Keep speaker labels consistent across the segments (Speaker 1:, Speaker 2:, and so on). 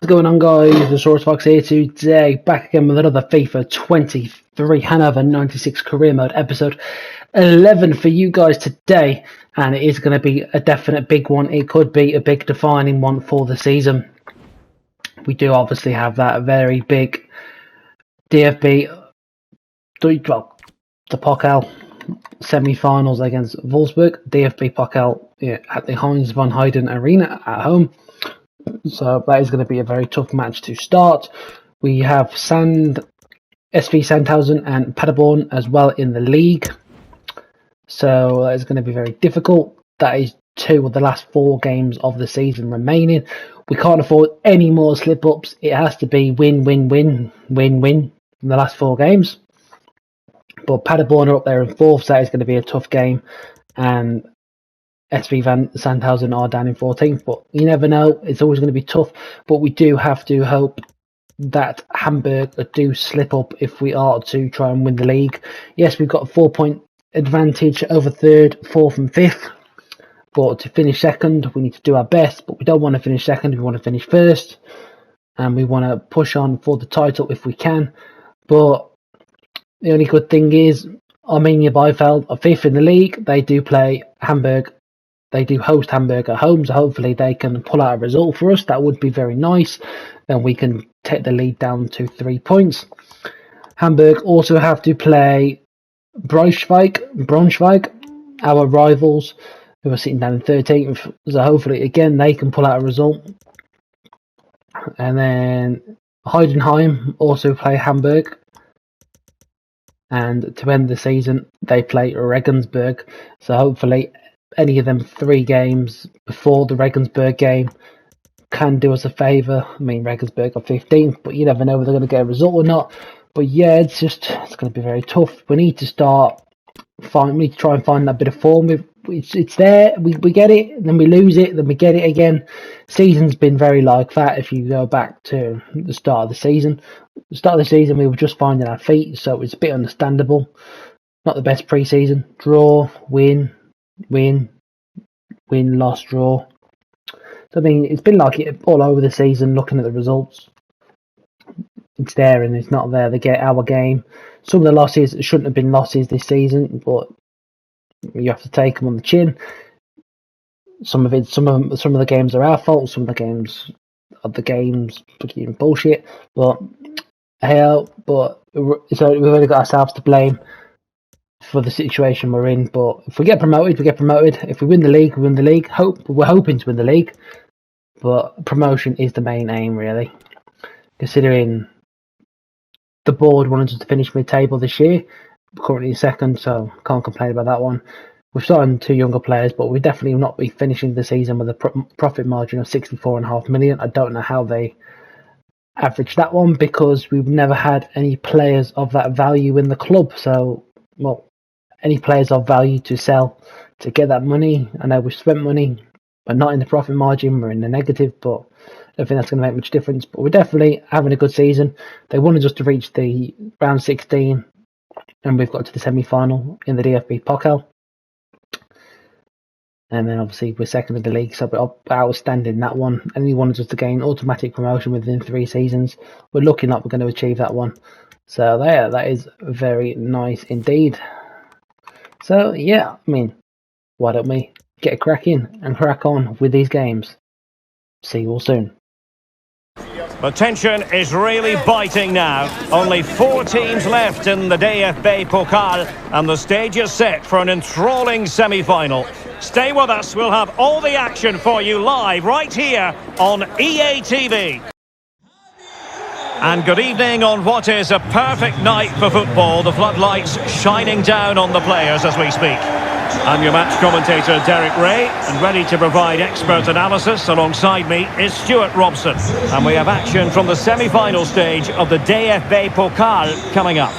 Speaker 1: going on, guys? The Source Fox here today, back again with another FIFA 23 Hannover 96 career mode episode 11 for you guys today, and it is going to be a definite big one. It could be a big defining one for the season. We do obviously have that very big DFB, well, the Pokal semi-finals against Wolfsburg, DFB Pokal at the Heinz von Heiden Arena at home. So that is going to be a very tough match to start. We have SV Sandhausen and Paderborn as well in the league. So that is going to be very difficult. That is 2 of the last 4 games of the season remaining. We can't afford any more slip-ups. It has to be win, win, win, win, win in the last 4 games. But Paderborn are up there in 4th, so that is going to be a tough game. And SV Sandhausen are down in 14th, but you never know. It's always going to be tough, but we do have to hope that Hamburg do slip up if we are to try and win the league. Yes, we've got a 4-point advantage over 3rd, 4th and 5th, but to finish 2nd, we need to do our best, but we don't want to finish 2nd, we want to finish 1st, and we want to push on for the title if we can. But the only good thing is Arminia Bielefeld are 5th in the league. They do play Hamburg. They do host Hamburg at home, so hopefully they can pull out a result for us. That would be very nice. Then we can take the lead down to 3 points. Hamburg also have to play Braunschweig, our rivals, who are sitting down in 13th. So hopefully, again, they can pull out a result. And then Heidenheim also play Hamburg. And to end the season, they play Regensburg. So hopefully any of them 3 games before the Regensburg game can do us a favour. I mean, Regensburg are 15th, but you never know whether they're going to get a result or not. But yeah, it's going to be very tough. We need to we need to try and find that bit of form. It's there, we get it, then we lose it, then we get it again. Season's been very like that if you go back to the start of the season. The start of the season, we were just finding our feet, so it's a bit understandable. Not the best pre-season. Draw, win, loss, draw. So I mean, it's been like it all over the season. Looking at the results, it's there and it's not there. They get our game. Some of the losses shouldn't have been losses this season, but you have to take them on the chin. Some of the games are our fault. Some of the games are the games fucking bullshit. But hell, so we've only got ourselves to blame for the situation we're in. But if we get promoted, we get promoted. If we win the league, we win the league. We're hoping to win the league, but promotion is the main aim, really. Considering the board wanted us to finish mid-table this year, we're currently 2nd, so can't complain about that one. We've signed 2 younger players, but we definitely will not be finishing the season with a profit margin of 64.5 million. I don't know how they averaged that one, because we've never had any players of that value in the club. So, well, any players of value to sell to get that money. I know we've spent money, but not in the profit margin. We're in the negative, but I don't think that's going to make much difference. But we're definitely having a good season. They wanted us to reach the round 16, and we've got to the semi-final in the DFB Pokal. And then obviously we're 2nd in the league, so we're outstanding that one. And he wanted us to gain automatic promotion within 3 seasons. We're looking like we're going to achieve that one. So there, that is very nice indeed. So yeah, I mean, why don't we get cracking and crack on with these games? See you all soon.
Speaker 2: The tension is really biting now. Only 4 teams left in the DFB Pokal, and the stage is set for an enthralling semi-final. Stay with us, we'll have all the action for you live right here on EA TV. And good evening on what is a perfect night for football. The floodlights shining down on the players as we speak. I'm your match commentator Derek Ray, and ready to provide expert analysis alongside me is Stuart Robson. And we have action from the semi-final stage of the DFB Pokal coming up.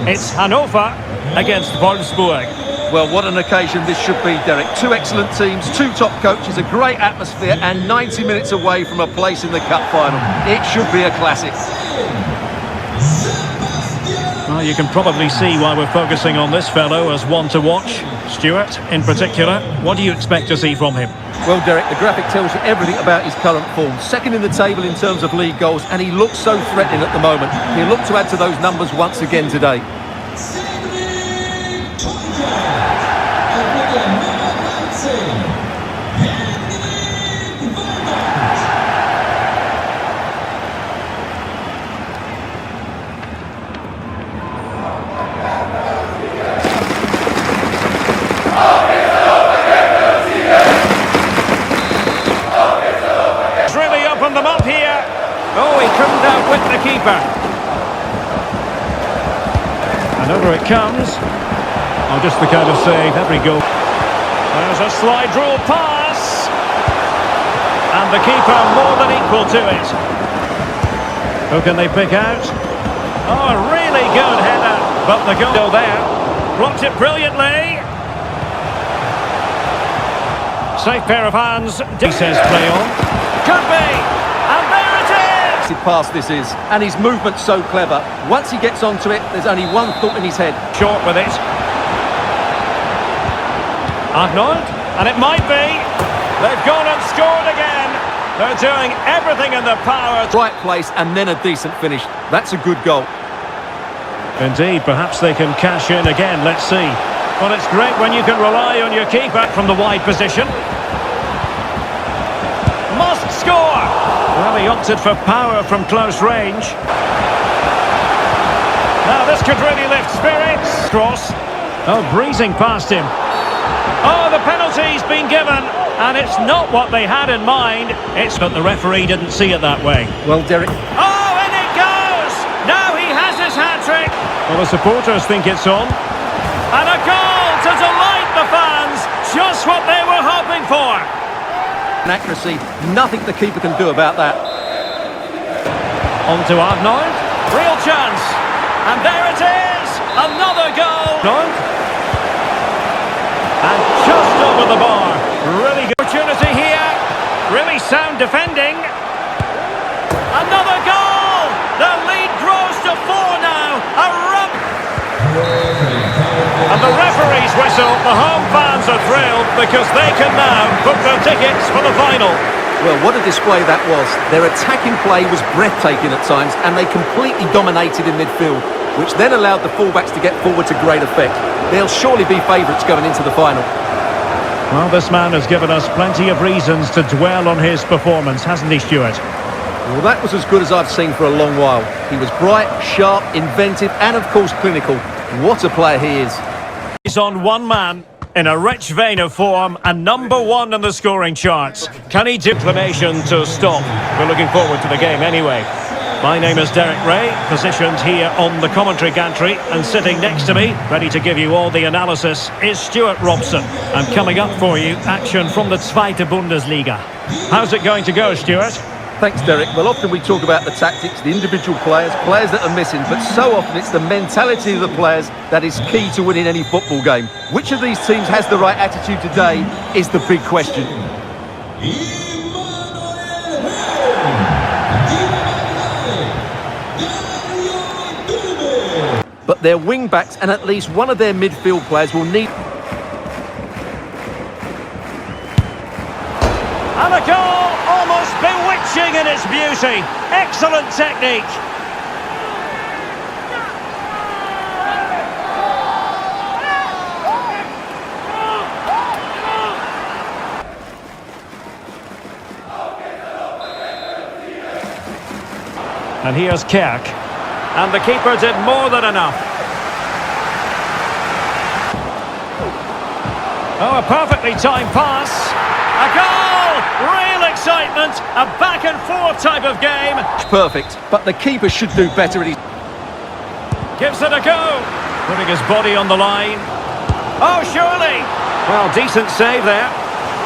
Speaker 2: It's Hannover against Wolfsburg.
Speaker 3: Well, what an occasion this should be, Derek. 2 excellent teams, 2 top coaches, a great atmosphere, and 90 minutes away from a place in the cup final. It should be a classic.
Speaker 2: Well, you can probably see why we're focusing on this fellow as one to watch. Stuart, in particular, what do you expect to see from him?
Speaker 3: Well, Derek, the graphic tells you everything about his current form. Second in the table in terms of league goals, and he looks so threatening at the moment. He'll look to add to those numbers once again today.
Speaker 2: Oh, he couldn't outwit the keeper. And over it comes. Oh, just the kind of save every goal. There's a slide rule pass. And the keeper more than equal to it. Who can they pick out? Oh, a really good header. But the goal still there. Blocked it brilliantly. Safe pair of hands. He says play on. Could be. And there it is.
Speaker 3: Pass this is, and his movement's so clever. Once he gets onto it, there's only one thought in his head.
Speaker 2: Short with it. Arnold, and it might be. They've gone and scored again. They're doing everything in their power.
Speaker 3: Right place and then a decent finish. That's a good goal.
Speaker 2: Indeed, perhaps they can cash in again. Let's see. Well, it's great when you can rely on your keeper from the wide position. Must score. Well, he opted for power from close range. Now this could really lift spirits. Cross. Oh, breezing past him. Oh, the penalty's been given. And it's not what they had in mind. It's that the referee didn't see it that way.
Speaker 3: Well, Derek.
Speaker 2: Oh, and it goes! Now he has his hat-trick. Well, the supporters think it's on. And a goal to delight the fans. Just what they were hoping for.
Speaker 3: Accuracy, nothing the keeper can do about that.
Speaker 2: On to Arnold, real chance, and there it is, another goal. And just over the bar, really good opportunity here, really sound defending. Another goal, the lead grows to 4 now, a rub. And the referee's whistle, the home fans are thrilled because they can now book their tickets for the final.
Speaker 3: Well, what a display that was. Their attacking play was breathtaking at times and they completely dominated in midfield, which then allowed the fullbacks to get forward to great effect. They'll surely be favourites going into the final.
Speaker 2: Well, this man has given us plenty of reasons to dwell on his performance, hasn't he, Stuart?
Speaker 3: Well, that was as good as I've seen for a long while. He was bright, sharp, inventive and, of course, clinical. What a player he is.
Speaker 2: He's on one man, in a rich vein of form, and #1 in the scoring charts. Can he do inclination to stop? We're looking forward to the game anyway. My name is Derek Ray, positioned here on the commentary gantry, and sitting next to me, ready to give you all the analysis, is Stuart Robson. And coming up for you, action from the Zweite Bundesliga. How's it going to go, Stuart?
Speaker 3: Thanks, Derek. Well, often we talk about the tactics, the individual players that are missing, but so often it's the mentality of the players that is key to winning any football game. Which of these teams has the right attitude today is the big question. But their wing-backs and at least one of their midfield players will need...
Speaker 2: And a goal! Almost bewitching in its beauty. Excellent technique. And here's Kerk. And the keeper did more than enough. Oh, a perfectly timed pass. A goal! Real excitement, a back and forth type of game.
Speaker 3: Perfect, but the keeper should do better.
Speaker 2: Gives it a go, putting his body on the line. Oh, surely. Well, decent save there.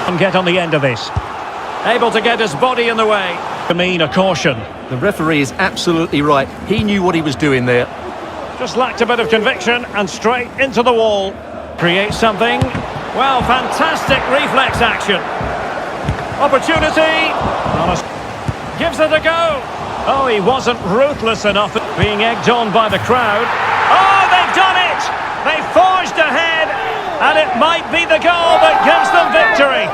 Speaker 2: And get on the end of this. Able to get his body in the way. I mean, a caution.
Speaker 3: The referee is absolutely right. He knew what he was doing there.
Speaker 2: Just lacked a bit of conviction and straight into the wall. Create something. Well, fantastic reflex action. Opportunity. Gives it a go. Oh, he wasn't ruthless enough, being egged on by the crowd. Oh! it! They forged ahead, and it might be the goal that gives them victory.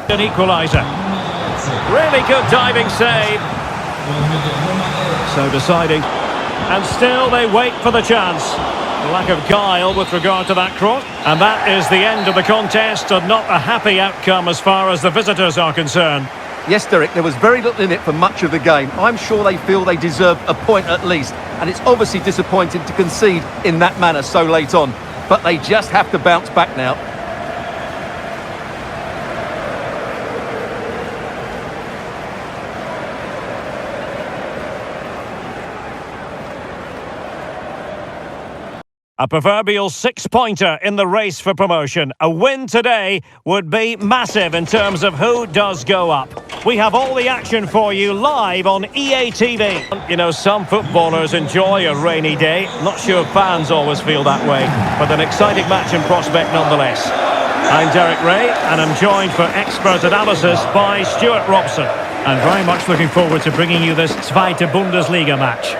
Speaker 2: An equaliser. Really good diving save. So deciding. And still they wait for the chance. Lack of guile with regard to that cross. And that is the end of the contest, and not a happy outcome as far as the visitors are concerned.
Speaker 3: Yes, Derek, there was very little in it for much of the game. I'm sure they feel they deserve a point at least. And it's obviously disappointing to concede in that manner so late on. But they just have to bounce back now.
Speaker 2: A proverbial six-pointer in the race for promotion. A win today would be massive in terms of who does go up. We have all the action for you live on EA TV. You know, some footballers enjoy a rainy day. Not sure fans always feel that way, but an exciting match in prospect nonetheless. I'm Derek Ray, and I'm joined for expert analysis by Stuart Robson. And very much looking forward to bringing you this Zweite Bundesliga match.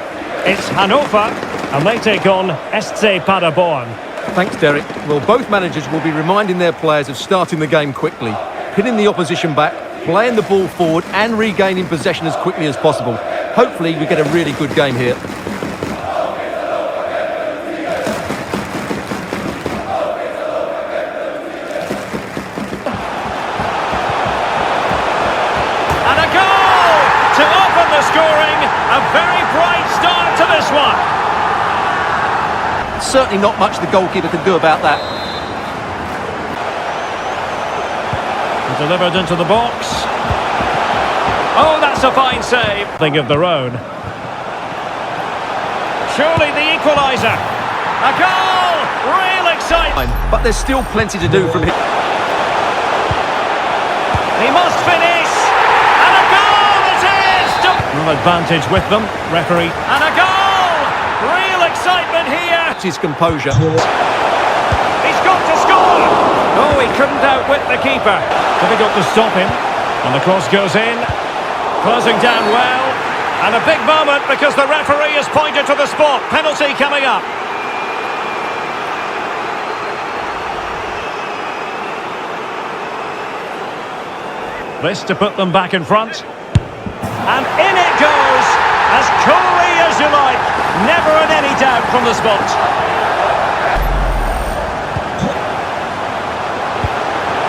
Speaker 2: It's Hannover, and they take on SC Paderborn.
Speaker 3: Thanks, Derek. Well, both managers will be reminding their players of starting the game quickly, pinning the opposition back, playing the ball forward and regaining possession as quickly as possible. Hopefully we get a really good game here.
Speaker 2: And a goal to open the scoring. A very bright start to this one.
Speaker 3: Certainly not much the goalkeeper can do about that.
Speaker 2: Delivered into the box. Oh, that's a fine save. Think of their own. Surely the equaliser. A goal! Real excitement.
Speaker 3: But there's still plenty to do from here.
Speaker 2: He must finish. And a goal it is! Well, advantage with them. Referee. And a goal! Real excitement here.
Speaker 3: His composure.
Speaker 2: He's got to score. Oh, he couldn't outwit the keeper. Difficult to stop him. And the cross goes in. Closing down well. And a big moment because the referee has pointed to the spot. Penalty coming up. This to put them back in front. And in it goes. As coolly as you like. Never in any doubt from the spot.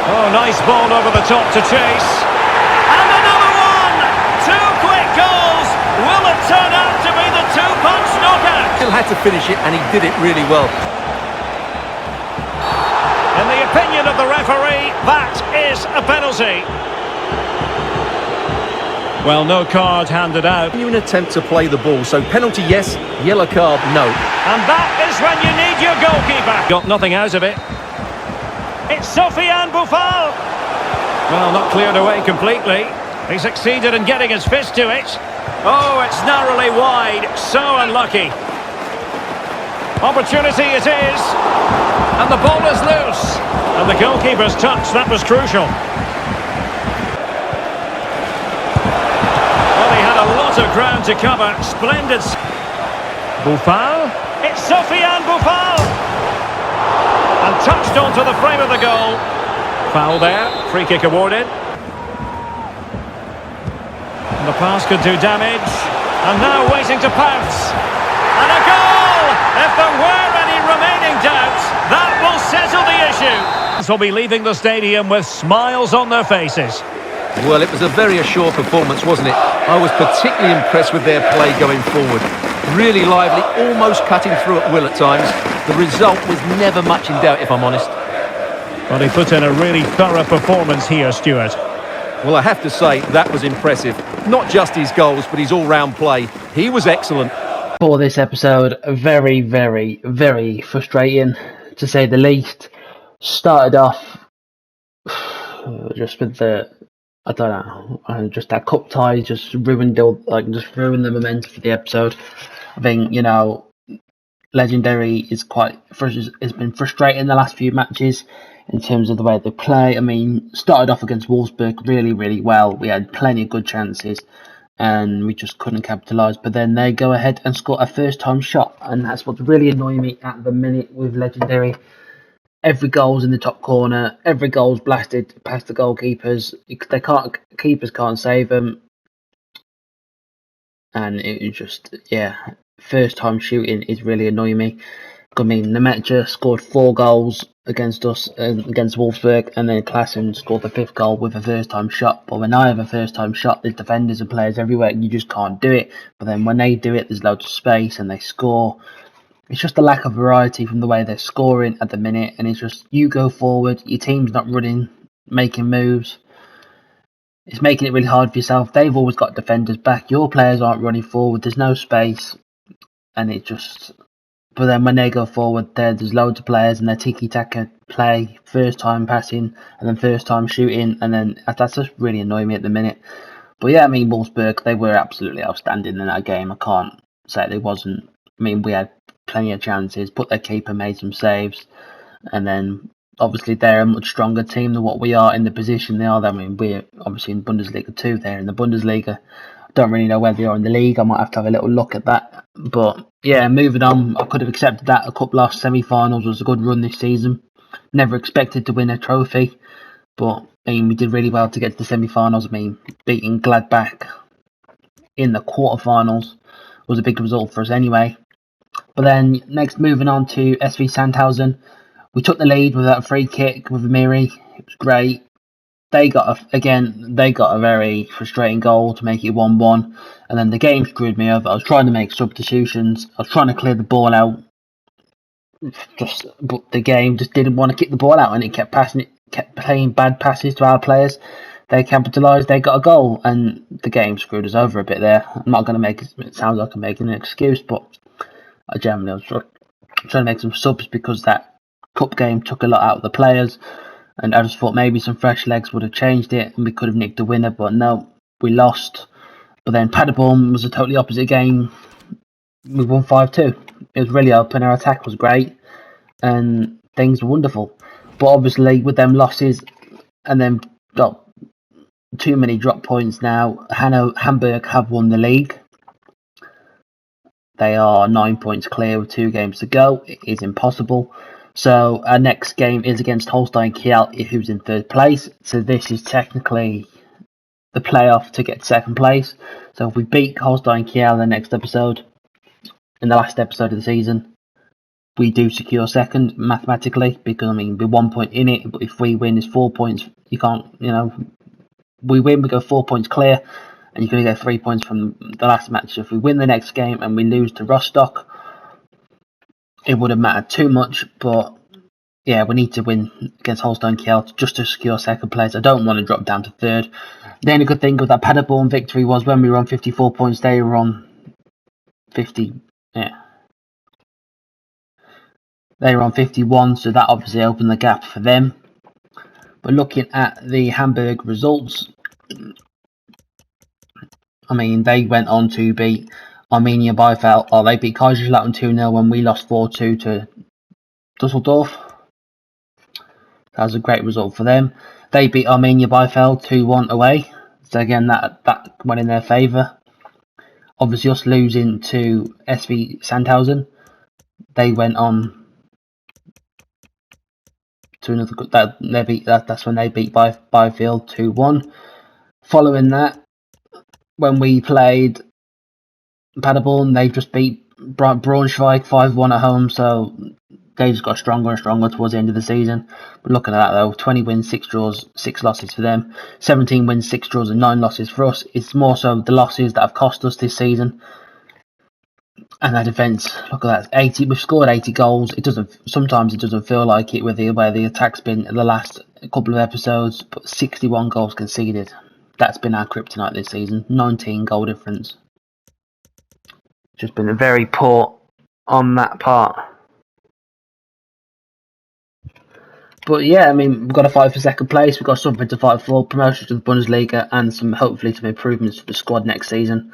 Speaker 2: Oh, nice ball over the top to chase. And another one! Two quick goals! Will it turn out to be the two-punch knockout?
Speaker 3: Still had to finish it, and he did it really well.
Speaker 2: In the opinion of the referee, that is a penalty. Well, no card handed out.
Speaker 3: Genuine attempt to play the ball, so penalty yes, yellow card no.
Speaker 2: And that is when you need your goalkeeper. Got nothing out of it. It's Sofiane Boufal. Well, not cleared away completely. He succeeded in getting his fist to it. Oh, it's narrowly wide. So unlucky. Opportunity it is. And the ball is loose. And the goalkeeper's touch, that was crucial. Well, he had a lot of ground to cover. Splendid. Boufal. It's Sofiane Boufal. And touched onto the frame of the goal. Foul there. Free kick awarded. And the pass could do damage. And now waiting to pounce. And a goal! If there were any remaining doubts, that will settle the issue. They'll be leaving the stadium with smiles on their faces.
Speaker 3: Well, it was a very assured performance, wasn't it? I was particularly impressed with their play going forward. Really lively, almost cutting through at will at times. The result was never much in doubt, if I'm honest.
Speaker 2: Well, he put in a really thorough performance here, Stuart.
Speaker 3: Well, I have to say, that was impressive. Not just his goals, but his all-round play. He was excellent.
Speaker 1: For this episode, very, very, very frustrating, to say the least. Started off just with the, I don't know, just that cup tie just ruined the momentum for the episode. I think, Legendary has been frustrating in the last few matches in terms of the way they play. I mean, started off against Wolfsburg really, really well. We had plenty of good chances and we just couldn't capitalise. But then they go ahead and score a first-time shot, and that's what's really annoying me at the minute with Legendary. Every goal's in the top corner. Every goal's blasted past the goalkeepers. Keepers can't save them, and it just first time shooting is really annoying me. I mean, Nemecha scored 4 goals against us, against Wolfsburg, and then Klassen scored the 5th goal with a first time shot. But when I have a first time shot, there's defenders and players everywhere, and you just can't do it. But then when they do it, there's loads of space and they score. It's just a lack of variety from the way they're scoring at the minute, and it's just you go forward, your team's not running, making moves. It's making it really hard for yourself. They've always got defenders back. Your players aren't running forward. There's no space, and it just. But then when they go forward, there's loads of players and their tiki-taka play, first time passing and then first time shooting, and then that's just really annoying me at the minute. But yeah, I mean, Wolfsburg, they were absolutely outstanding in that game. I can't say they wasn't. I mean, we had plenty of chances, but their keeper made some saves, and then obviously they're a much stronger team than what we are in the position they are. I mean, we're obviously in Bundesliga too. They're in the Bundesliga. Don't really know where they are in the league. I might have to have a little look at that. But yeah, moving on, I could have accepted that. A cup loss, semi-finals was a good run this season. Never expected to win a trophy, but I mean, we did really well to get to the semi-finals. I mean, beating Gladbach in the quarterfinals was a big result for us anyway. But then next, moving on to SV Sandhausen, we took the lead with that free kick with Amiri. It was great. They got a very frustrating goal to make it 1-1, and then the game screwed me over. I was trying to make substitutions. I was trying to clear the ball out, but the game just didn't want to kick the ball out, and it kept playing bad passes to our players. They capitalised. They got a goal, and the game screwed us over a bit there. I'm not going to make it sound like I'm making an excuse, but I generally was trying to make some subs because that cup game took a lot out of the players. And I just thought maybe some fresh legs would have changed it and we could have nicked the winner, but no, we lost. But then Paderborn was a totally opposite game. We won 5-2. It was really open, our attack was great, and things were wonderful. But obviously, with them losses, and then too many drop points now, Hamburg have won the league. They are 9 points clear with 2 games to go. It is impossible. So our next game is against Holstein Kiel, who's in 3rd place. So this is technically the playoff to get 2nd place. So if we beat Holstein Kiel in the next episode, in the last episode of the season, we do secure 2nd mathematically, because I mean we're 1 point in it. But if we win, it's 4 points. You can't, we win, we go 4 points clear, and you're going to get 3 points from the last match. So if we win the next game and we lose to Rostock, it wouldn't matter too much, but yeah, we need to win against Holstein Kiel just to secure 2nd place. I don't want to drop down to 3rd. The only good thing with that Paderborn victory was when we were on 54 points, they were on 50. Yeah, they were on 51, so that obviously opened the gap for them. But looking at the Hamburg results, I mean, they went on to beat Arminia Bielefeld. They beat Kaiserslautern 2-0 when we lost 4-2 to Dusseldorf. That was a great result for them. They beat Arminia Bielefeld 2-1 away. So again, that went in their favour. Obviously, us losing to SV Sandhausen, they went on to another. That's when they beat Bielefeld 2-1. Following that, when we played Paderborn, they just beat Braunschweig 5-1 at home. So they just got stronger and stronger towards the end of the season. But looking at that though, 20 wins, 6 draws, 6 losses for them. 17 wins, 6 draws and 9 losses for us. It's more so the losses that have cost us this season. And our defence, look at that, we've scored 80 goals. Sometimes it doesn't feel like it with the way the attack's been in the last couple of episodes, but 61 goals conceded. That's been our kryptonite this season. 19 goal difference. Just been very poor on that part. But yeah, I mean, we've got to fight for 2nd place. We've got something to fight for, promotion to the Bundesliga, and hopefully some improvements for the squad next season.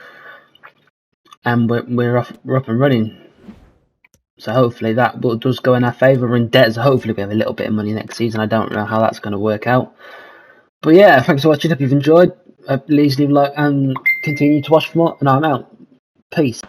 Speaker 1: and we're up and running. So hopefully that does go in our favour. We're in debt, so hopefully we have a little bit of money next season. I don't know how that's going to work out. But yeah, thanks for watching. Hope you've enjoyed. Please leave a like and continue to watch for more. And I'm out. Peace.